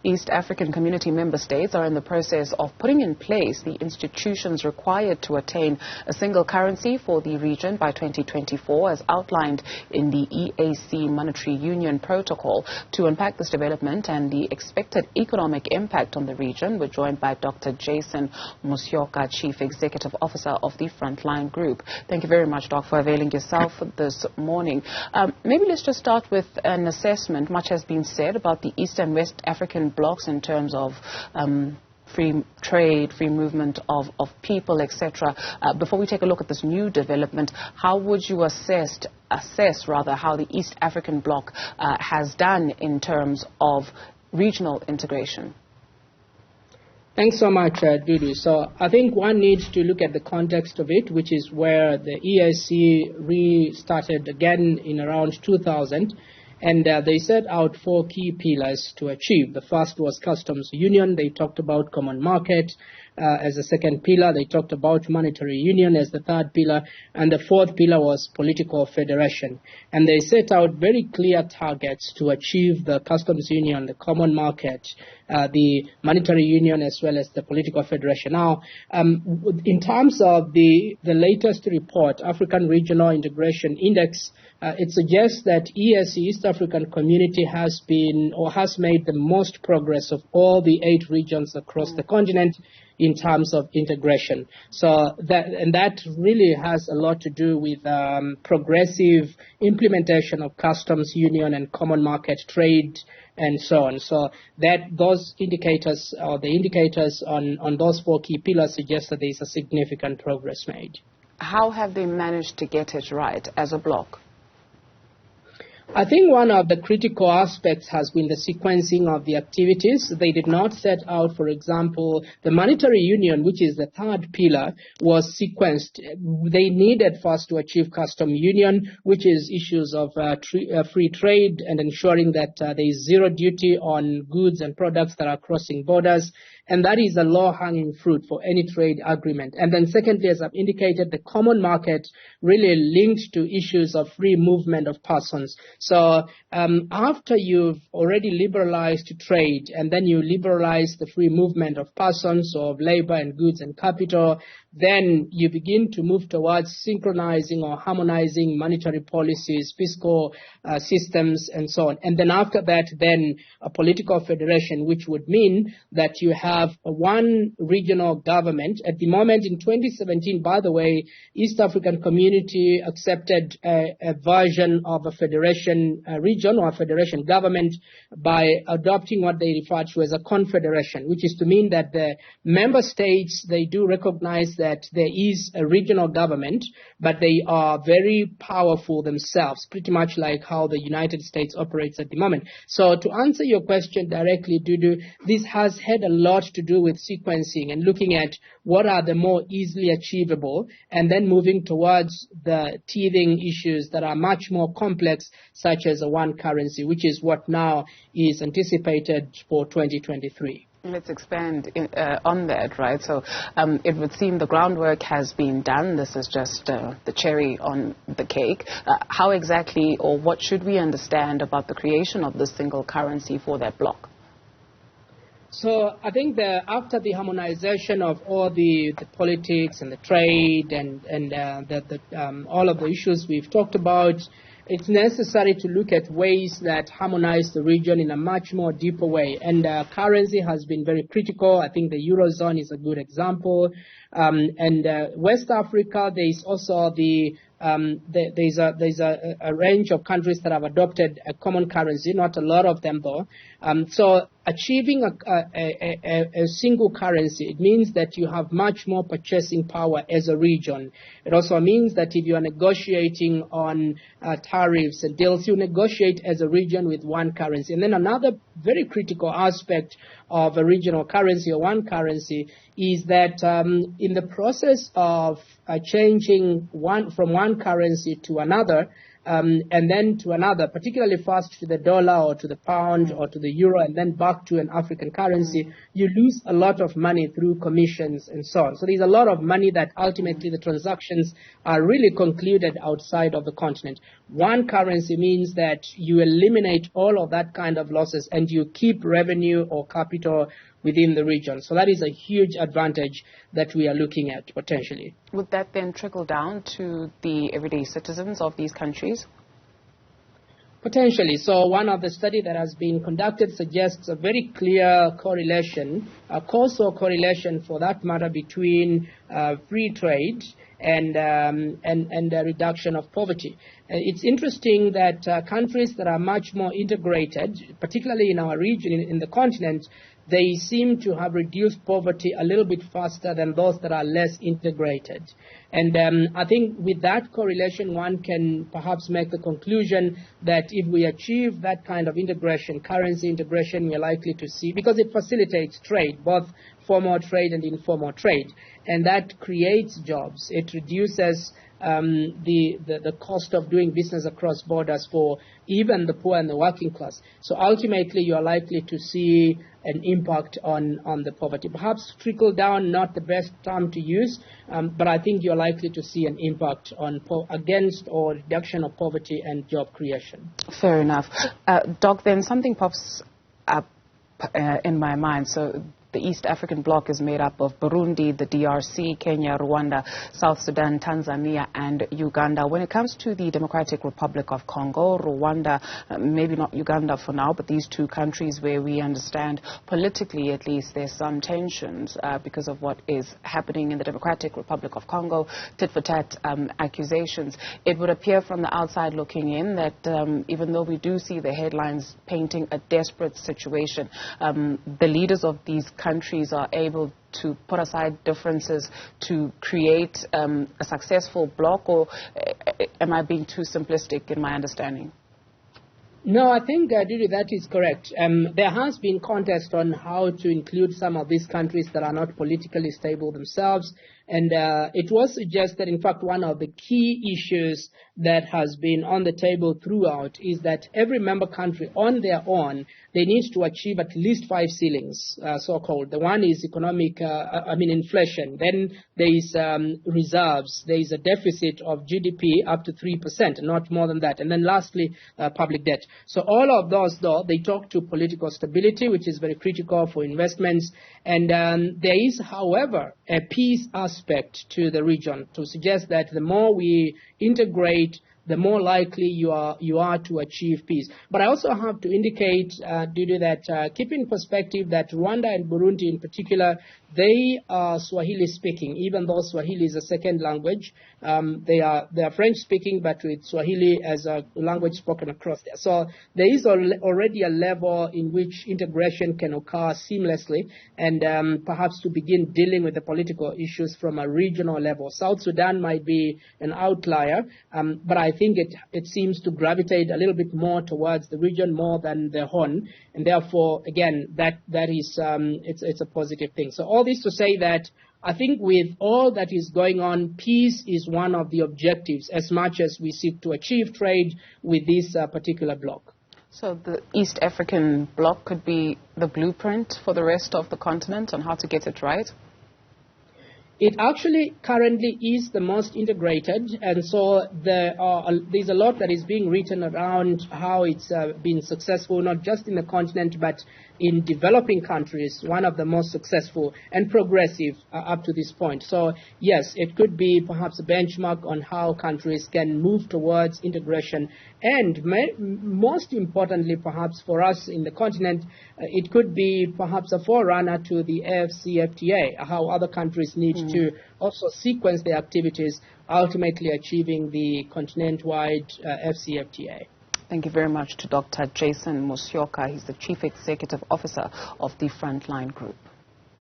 East African Community member states are in the process of putting in place the institutions required to attain a single currency for the region by 2024, as outlined in the EAC Monetary Union Protocol. To unpack this development and the expected economic impact on the region, we're joined by Dr. Jason Musyoka, Chief Executive Officer of the Frontline Group. Thank you very much, Doc, for availing yourself this morning. Maybe let's just start with an assessment. Much has been said about the East and West African blocs in terms of free trade, free movement of people, etc. Before we take a look at this new development, how would you assess how the East African bloc has done in terms of regional integration? Thanks so much, Dudu. So I think one needs to look at the context of it, which is where the EAC restarted again in around 2000. And they set out 4 key pillars to achieve. The first was customs union. They talked about common market as a second pillar. They talked about monetary union as the third pillar. And the fourth pillar was political federation. And they set out very clear targets to achieve the customs union, the common market, the monetary union, as well as the political federation. Now, in terms of the latest report, African Regional Integration Index, it suggests that EAC, East African Community, has made the most progress of all the 8 regions across the continent in terms of integration. So that really has a lot to do with progressive implementation of customs union and common market trade and so on. So those indicators, or the indicators on those 4 key pillars, suggest that there is a significant progress made. How have they managed to get it right as a bloc? I think one of the critical aspects has been the sequencing of the activities. They did not set out, for example, the monetary union, which is the third pillar, was sequenced. They needed first to achieve custom union, which is issues of free trade and ensuring that there is zero duty on goods and products that are crossing borders. And that is a low-hanging fruit for any trade agreement. And then secondly, as I've indicated, the common market really linked to issues of free movement of persons. So after you've already liberalized trade and then you liberalize the free movement of persons, or of labor and goods and capital, then you begin to move towards synchronizing or harmonizing monetary policies, fiscal systems, and so on. And then after that, then a political federation, which would mean that you have one regional government. At the moment, in 2017, by the way, East African Community accepted a version of a federation region or a federation government by adopting what they refer to as a confederation, which is to mean that the member states, they do recognize that there is a regional government, but they are very powerful themselves, pretty much like how the United States operates at the moment. So to answer your question directly, Dudu, this has had a lot to do with sequencing and looking at what are the more easily achievable, and then moving towards the teething issues that are much more complex, such as a one currency, which is what now is anticipated for 2023. Let's expand on that, right? So it would seem the groundwork has been done. This is just the cherry on the cake. How exactly, or what should we understand about the creation of this single currency for that bloc? So I think after the harmonization of all the politics and the trade and all of the issues we've talked about, it's necessary to look at ways that harmonize the region in a much more deeper way. And currency has been very critical. I think the Eurozone is a good example. And West Africa, there is also there's a range of countries that have adopted a common currency, not a lot of them though. So achieving a single currency, it means that you have much more purchasing power as a region. It also means that if you are negotiating on tariffs and deals, you negotiate as a region with one currency. And then another very critical aspect of a regional currency or one currency is that in the process of changing from one currency to another, and then to another, particularly first to the dollar or to the pound or to the euro and then back to an African currency, you lose a lot of money through commissions and so on. So there's a lot of money that ultimately the transactions are really concluded outside of the continent. One currency means that you eliminate all of that kind of losses and you keep revenue or capital within the region. So that is a huge advantage that we are looking at potentially. Would that then trickle down to the everyday citizens of these countries? Potentially. So one of the studies that has been conducted suggests a very clear correlation, a causal correlation for that matter, between free trade and the reduction of poverty. It's interesting that countries that are much more integrated, particularly in our region, in the continent, they seem to have reduced poverty a little bit faster than those that are less integrated. And I think with that correlation, one can perhaps make the conclusion that if we achieve that kind of integration, currency integration, we're likely to see, because it facilitates trade, both formal trade and informal trade, and that creates jobs. It reduces the cost of doing business across borders for even the poor and the working class. So ultimately, you are likely to see an impact on the poverty. Perhaps trickle down, not the best term to use, but I think you're likely to see an impact on against or reduction of poverty and job creation. Fair enough. Doc, then something pops up in my mind. So the East African bloc is made up of Burundi, the DRC, Kenya, Rwanda, South Sudan, Tanzania, and Uganda. When it comes to the Democratic Republic of Congo, Rwanda, maybe not Uganda for now, but these two countries where we understand politically at least there's some tensions because of what is happening in the Democratic Republic of Congo, tit-for-tat accusations. It would appear from the outside looking in that even though we do see the headlines painting a desperate situation, the leaders of these countries are able to put aside differences to create a successful bloc, or am I being too simplistic in my understanding? No, I think, Didi, that is correct. There has been contest on how to include some of these countries that are not politically stable themselves. And it was suggested, in fact, one of the key issues that has been on the table throughout is that every member country on their own, they need to achieve at least 5 ceilings, so-called. The one is economic, inflation. Then there is reserves. There is a deficit of GDP up to 3%, not more than that. And then lastly, public debt. So all of those, though, they talk to political stability, which is very critical for investments. And there is, however, a peace aspect to the region to suggest that the more we integrate, the more likely you are to achieve peace. But I also have to indicate, Dudu, that keep in perspective that Rwanda and Burundi in particular, they are Swahili speaking, even though Swahili is a second language. They are French speaking, but with Swahili as a language spoken across there. So there is already a level in which integration can occur seamlessly, and perhaps to begin dealing with the political issues from a regional level. South Sudan might be an outlier, but I think it seems to gravitate a little bit more towards the region more than the Horn, and therefore, again, that is it's a positive thing. So all this to say that I think with all that is going on, peace is one of the objectives as much as we seek to achieve trade with this particular bloc. So the East African bloc could be the blueprint for the rest of the continent on how to get it right? It actually currently is the most integrated, and so there's a lot that is being written around how it's been successful, not just in the continent, but in developing countries, one of the most successful and progressive up to this point. So, yes, it could be perhaps a benchmark on how countries can move towards integration. And most importantly, perhaps for us in the continent, it could be perhaps a forerunner to the AFCFTA, how other countries need to also sequence their activities, ultimately achieving the continent-wide FCFTA. Thank you very much to Dr. Jason Musyoka. He's the Chief Executive Officer of the Frontline Group.